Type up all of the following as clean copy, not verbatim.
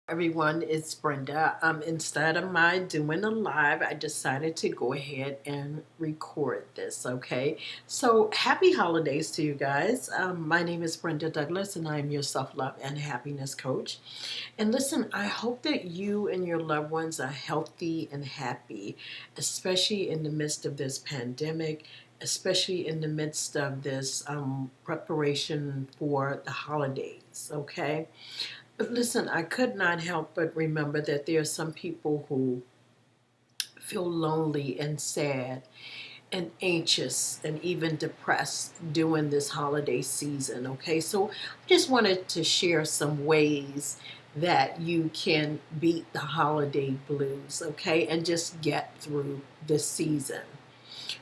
Everyone, it's Brenda. Instead of my doing a live, I decided to go ahead and record this. Okay, so happy holidays to you guys. My name is Brenda Douglas, and I'm your self-love and happiness coach. And listen, I hope that you and your loved ones are healthy and happy, especially in the midst of this pandemic. Especially in the midst of this preparation for the holidays, okay? But listen, I could not help but remember that there are some people who feel lonely and sad and anxious and even depressed during this holiday season. Okay, so I just wanted to share some ways that you can beat the holiday blues, okay, and just get through the season.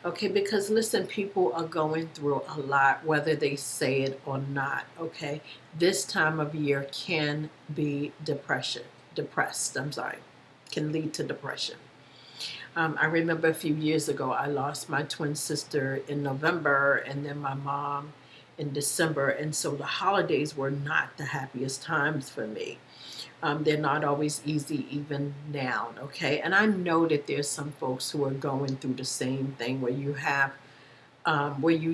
Okay, because listen, people are going through a lot, whether they say it or not. Okay, this time of year can be depressed. I'm sorry, can lead to depression. I remember a few years ago, I lost my twin sister in November, and then my mom in December, and so the holidays were not the happiest times for me. They're not always easy even now, okay? And I know that there's some folks who are going through the same thing where you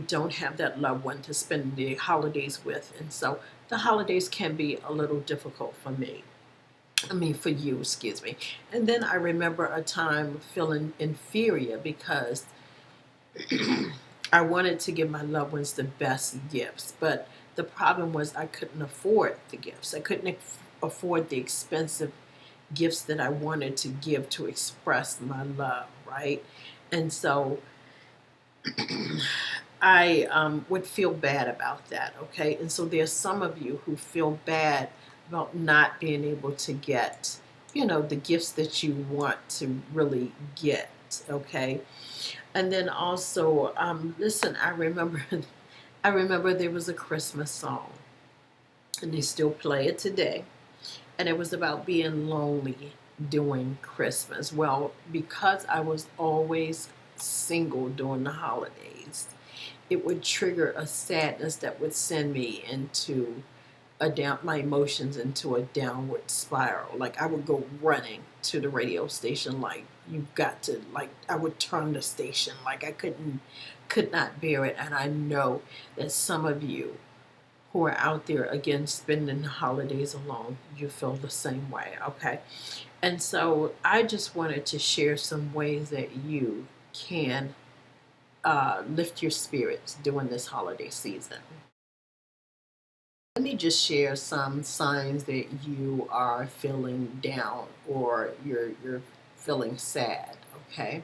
don't have that loved one to spend the holidays with, and so the holidays can be a little difficult for me. I mean, for you, excuse me. And then I remember a time feeling inferior because I wanted to give my loved ones the best gifts, but the problem was I couldn't afford the gifts. I couldn't afford the expensive gifts that I wanted to give to express my love, right? And so I would feel bad about that, okay? And so there's some of you who feel bad about not being able to get, the gifts that you want to really get, okay? And then also, listen, I remember, I remember there was a Christmas song, and they still play it today, and it was about being lonely during Christmas. Well, because I was always single during the holidays, it would trigger a sadness that would send me into my emotions into a downward spiral. Like I would go running to the radio station, like you've got to, like I would turn the station, like could not bear it. And I know that some of you who are out there again spending the holidays alone, you feel the same way, okay? And so I just wanted to share some ways that you can lift your spirits during this holiday season. Let me just share some signs that you are feeling down or you're feeling sad, okay?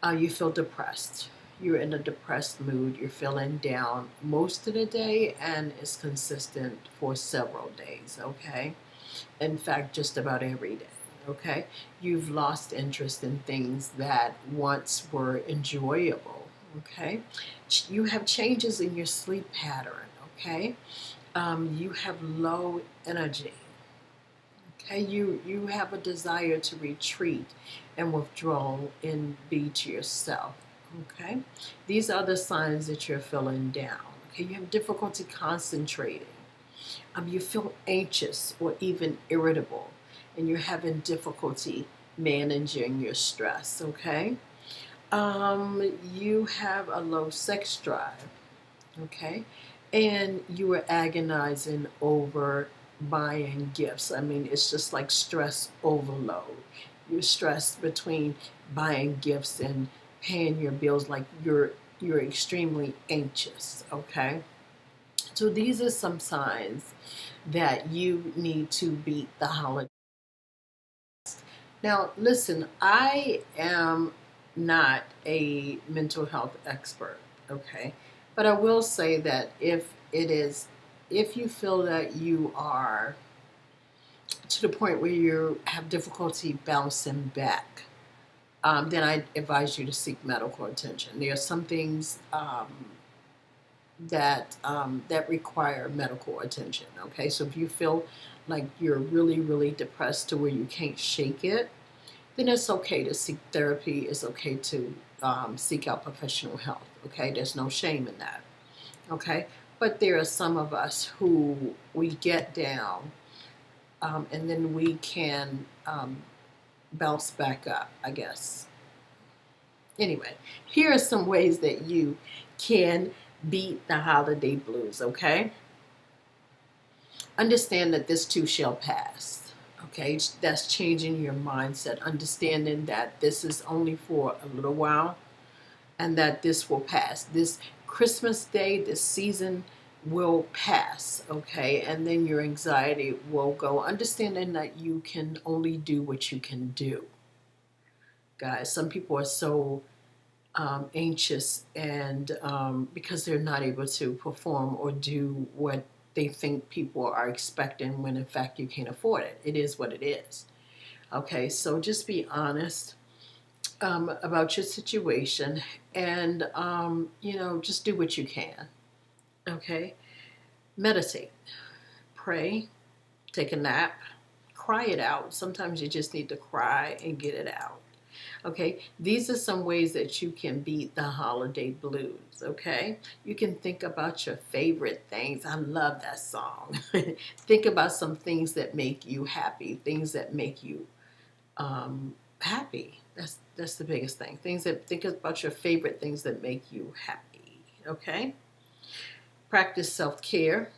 You feel depressed. You're in a depressed mood. You're feeling down most of the day, and it's consistent for several days, okay? In fact, just about every day, okay? You've lost interest in things that once were enjoyable, okay? You have changes in your sleep pattern, okay? You have low energy. Okay, you have a desire to retreat and withdraw and be to yourself. Okay, these are the signs that you're feeling down. Okay, you have difficulty concentrating. You feel anxious or even irritable, and you're having difficulty managing your stress. Okay, you have a low sex drive. Okay, and you were agonizing over buying gifts. I mean, it's just like stress overload. You're stressed between buying gifts and paying your bills, like you're extremely anxious, okay? So these are some signs that you need to beat the holiday. Now, listen, I am not a mental health expert, okay? But I will say that if you feel that you are to the point where you have difficulty bouncing back, then I advise you to seek medical attention. There are some things that require medical attention. Okay, so if you feel like you're really, really depressed to where you can't shake it, then it's okay to seek therapy. It's okay to seek out professional help. Okay, there's no shame in that. Okay, but there are some of us who we get down and then we can bounce back up, I guess. Anyway, here are some ways that you can beat the holiday blues, okay? Understand that this too shall pass, okay? That's changing your mindset, understanding that this is only for a little while and that this will pass. This Christmas day, this season will pass, okay? And then your anxiety will go, understanding that you can only do what you can do. Guys, some people are so anxious and because they're not able to perform or do what they think people are expecting when in fact you can't afford it. It is what it is. Okay, so just be honest about your situation and, just do what you can. Okay, meditate, pray, take a nap, cry it out. Sometimes you just need to cry and get it out. Okay, these are some ways that you can beat the holiday blues. Okay, you can think about your favorite things. I love that song. Think about some things that make you happy, things that make you happy. That's the biggest thing. Think about your favorite things that make you happy. Okay, practice self-care.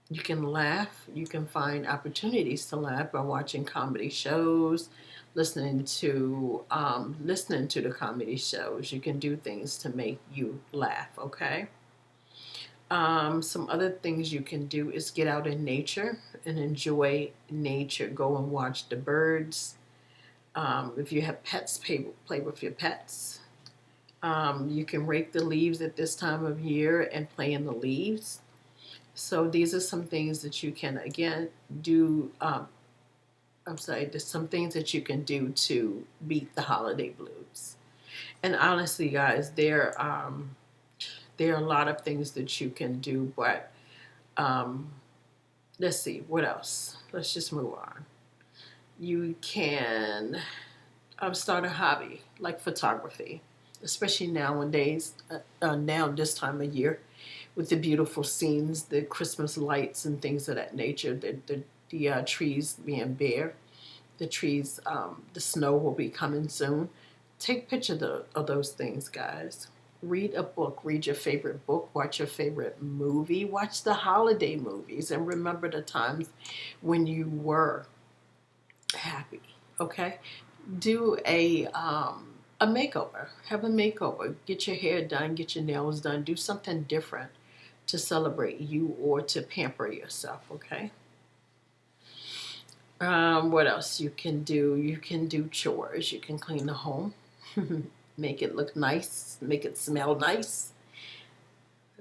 You can laugh. You can find opportunities to laugh by watching comedy shows, listening to the comedy shows. You can do things to make you laugh. Okay. Some other things you can do is get out in nature and enjoy nature. Go and watch the birds. If you have pets, play with your pets. You can rake the leaves at this time of year and play in the leaves. So these are some things that you can, again, do. There's some things that you can do to beat the holiday blues. And honestly, guys, there are a lot of things that you can do, but let's see, what else? Let's just move on. You can start a hobby like photography, especially nowadays, now this time of year, with the beautiful scenes, the Christmas lights and things of that nature, the trees being bare, the trees, the snow will be coming soon. Take pictures of those things, guys. Read a book, read your favorite book, watch your favorite movie, watch the holiday movies, and remember the times when you were happy, okay? Do a makeover, have a makeover, get your hair done, get your nails done, do something different to celebrate you or to pamper yourself, okay? What else you can do? You can do chores. You can clean the home, make it look nice, make it smell nice.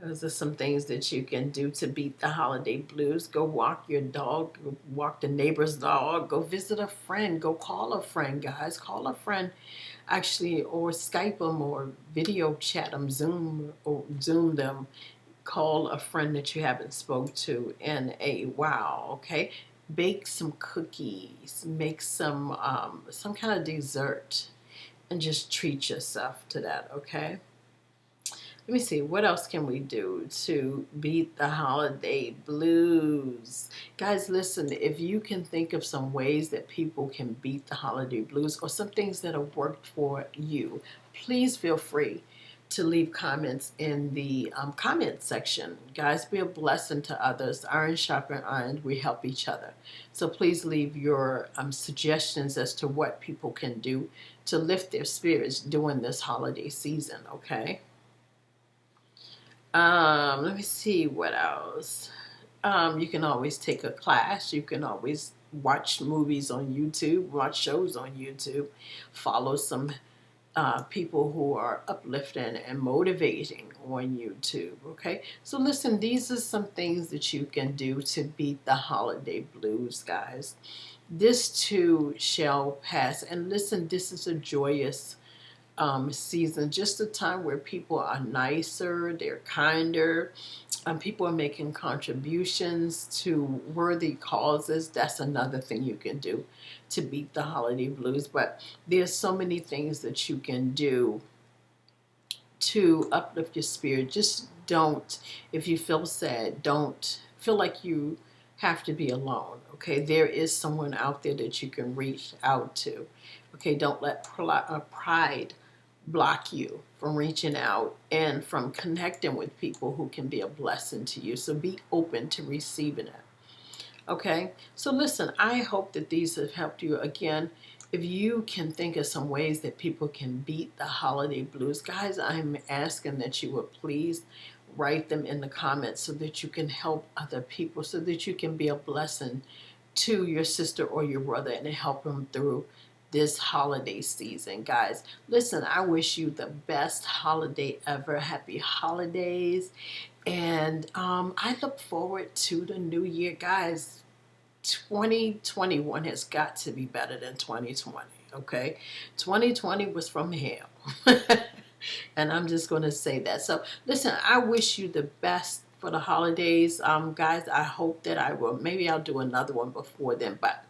Those are some things that you can do to beat the holiday blues. Go walk your dog, go walk the neighbor's dog, go visit a friend, go call a friend, guys. Call a friend, actually, or Skype them or video chat them, Zoom them. Call a friend that you haven't spoke to in a while, okay? Bake some cookies, make some kind of dessert, and just treat yourself to that, okay? Let me see, what else can we do to beat the holiday blues? Guys, listen, if you can think of some ways that people can beat the holiday blues or some things that have worked for you, please feel free to leave comments in the comment section. Guys, be a blessing to others. Iron sharpen iron, we help each other. So please leave your suggestions as to what people can do to lift their spirits during this holiday season, okay? Let me see what else. You can always take a class. You can always watch movies on YouTube, watch shows on YouTube, follow some people who are uplifting and motivating on YouTube, okay? So listen, these are some things that you can do to beat the holiday blues, guys. This too shall pass. And listen, this is a joyous season, just a time where people are nicer, they're kinder, people are making contributions to worthy causes. That's another thing you can do to beat the holiday blues. But there's so many things that you can do to uplift your spirit. Just don't, if you feel sad, don't feel like you have to be alone. Okay, there is someone out there that you can reach out to. Okay, don't let pride block you from reaching out and from connecting with people who can be a blessing to you. So be open to receiving it. Okay, so listen, I hope that these have helped you. Again, if you can think of some ways that people can beat the holiday blues, guys, I'm asking that you would please write them in the comments so that you can help other people, so that you can be a blessing to your sister or your brother and help them through this holiday season. Guys, listen, I wish you the best holiday ever. Happy holidays. And I look forward to the new year, guys. 2021 has got to be better than 2020, okay? 2020 was from hell. And I'm just going to say that. So, listen, I wish you the best for the holidays. Guys, I hope that I will. Maybe I'll do another one before then, but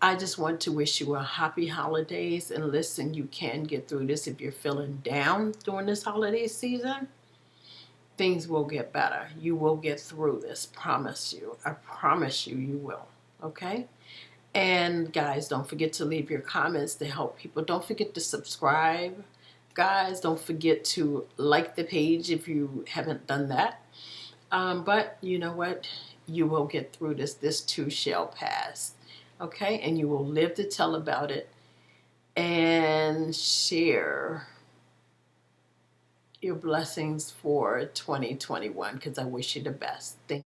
I just want to wish you a happy holidays. And listen, you can get through this. If you're feeling down during this holiday season, things will get better. You will get through this. Promise you. I promise you, you will. Okay? And guys, don't forget to leave your comments to help people. Don't forget to subscribe. Guys, don't forget to like the page if you haven't done that. But you know what? You will get through this. This too shall pass. Okay? And you will live to tell about it and share your blessings for 2021, because I wish you the best. Thank